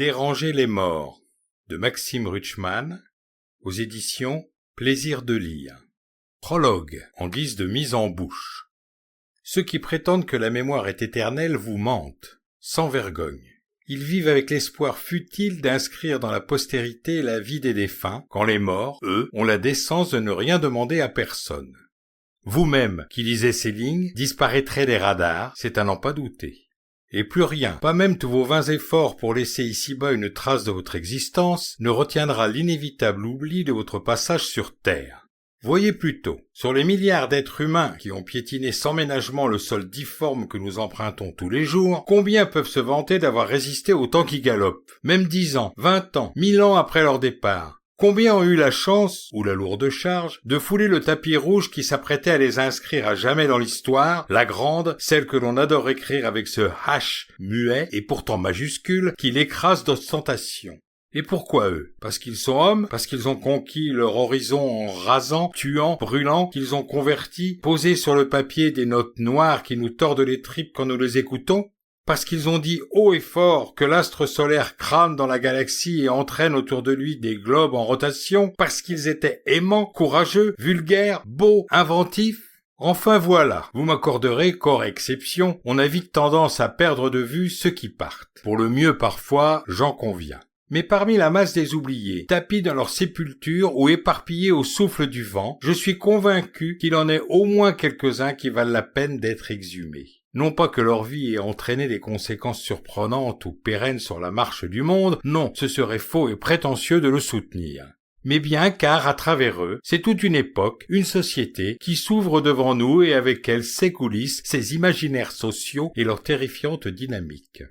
Déranger les morts de Maxime Rutschmann aux éditions Plaisir de lire. Prologue en guise de mise en bouche. Ceux qui prétendent que la mémoire est éternelle vous mentent, sans vergogne. Ils vivent avec l'espoir futile d'inscrire dans la postérité la vie des défunts, quand les morts, eux, ont la décence de ne rien demander à personne. Vous-même, qui lisez ces lignes, disparaîtrez des radars, c'est à n'en pas douter. Et plus rien, pas même tous vos vains efforts pour laisser ici-bas une trace de votre existence, ne retiendra l'inévitable oubli de votre passage sur Terre. Voyez plutôt, sur les milliards d'êtres humains qui ont piétiné sans ménagement le sol difforme que nous empruntons tous les jours, combien peuvent se vanter d'avoir résisté au temps qui galope, même 10 ans, 20 ans, 1000 ans après leur départ? Combien ont eu la chance, ou la lourde charge, de fouler le tapis rouge qui s'apprêtait à les inscrire à jamais dans l'histoire, la grande, celle que l'on adore écrire avec ce H muet et pourtant majuscule qui l'écrase d'ostentation. Et pourquoi eux? Parce qu'ils sont hommes? Parce qu'ils ont conquis leur horizon en rasant, tuant, brûlant, qu'ils ont converti, posé sur le papier des notes noires qui nous tordent les tripes quand nous les écoutons? Parce qu'ils ont dit haut et fort que l'astre solaire crame dans la galaxie et entraîne autour de lui des globes en rotation? Parce qu'ils étaient aimants, courageux, vulgaires, beaux, inventifs? Enfin voilà, vous m'accorderez qu'hors exception, on a vite tendance à perdre de vue ceux qui partent. Pour le mieux parfois, j'en conviens. Mais parmi la masse des oubliés, tapis dans leur sépulture ou éparpillés au souffle du vent, je suis convaincu qu'il en est au moins quelques-uns qui valent la peine d'être exhumés. Non pas que leur vie ait entraîné des conséquences surprenantes ou pérennes sur la marche du monde, non, ce serait faux et prétentieux de le soutenir. Mais bien car, à travers eux, c'est toute une époque, une société, qui s'ouvre devant nous et avec elle ses coulisses, ses imaginaires sociaux et leur terrifiante dynamique.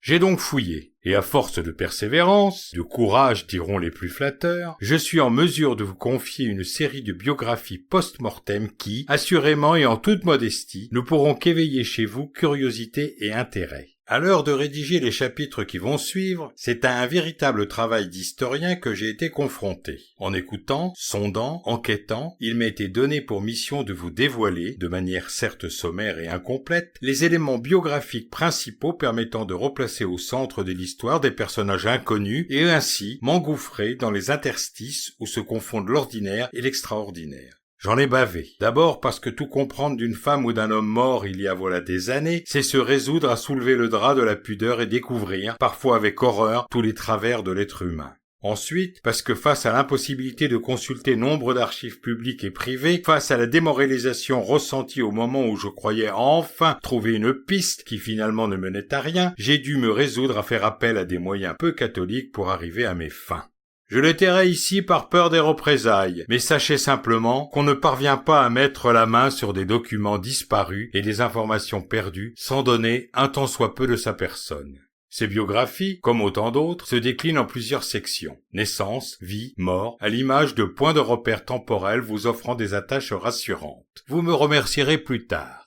J'ai donc fouillé, et à force de persévérance, de courage diront les plus flatteurs, je suis en mesure de vous confier une série de biographies post-mortem qui, assurément et en toute modestie, ne pourront qu'éveiller chez vous curiosité et intérêt. À l'heure de rédiger les chapitres qui vont suivre, c'est à un véritable travail d'historien que j'ai été confronté. En écoutant, sondant, enquêtant, il m'a été donné pour mission de vous dévoiler, de manière certes sommaire et incomplète, les éléments biographiques principaux permettant de replacer au centre de l'histoire des personnages inconnus et ainsi m'engouffrer dans les interstices où se confondent l'ordinaire et l'extraordinaire. J'en ai bavé. D'abord parce que tout comprendre d'une femme ou d'un homme mort il y a voilà des années, c'est se résoudre à soulever le drap de la pudeur et découvrir, parfois avec horreur, tous les travers de l'être humain. Ensuite, parce que face à l'impossibilité de consulter nombre d'archives publiques et privées, face à la démoralisation ressentie au moment où je croyais enfin trouver une piste qui finalement ne menait à rien, j'ai dû me résoudre à faire appel à des moyens peu catholiques pour arriver à mes fins. Je le tairai ici par peur des représailles, mais sachez simplement qu'on ne parvient pas à mettre la main sur des documents disparus et des informations perdues sans donner un tant soit peu de sa personne. Ces biographies, comme autant d'autres, se déclinent en plusieurs sections. Naissance, vie, mort, à l'image de points de repère temporels vous offrant des attaches rassurantes. Vous me remercierez plus tard.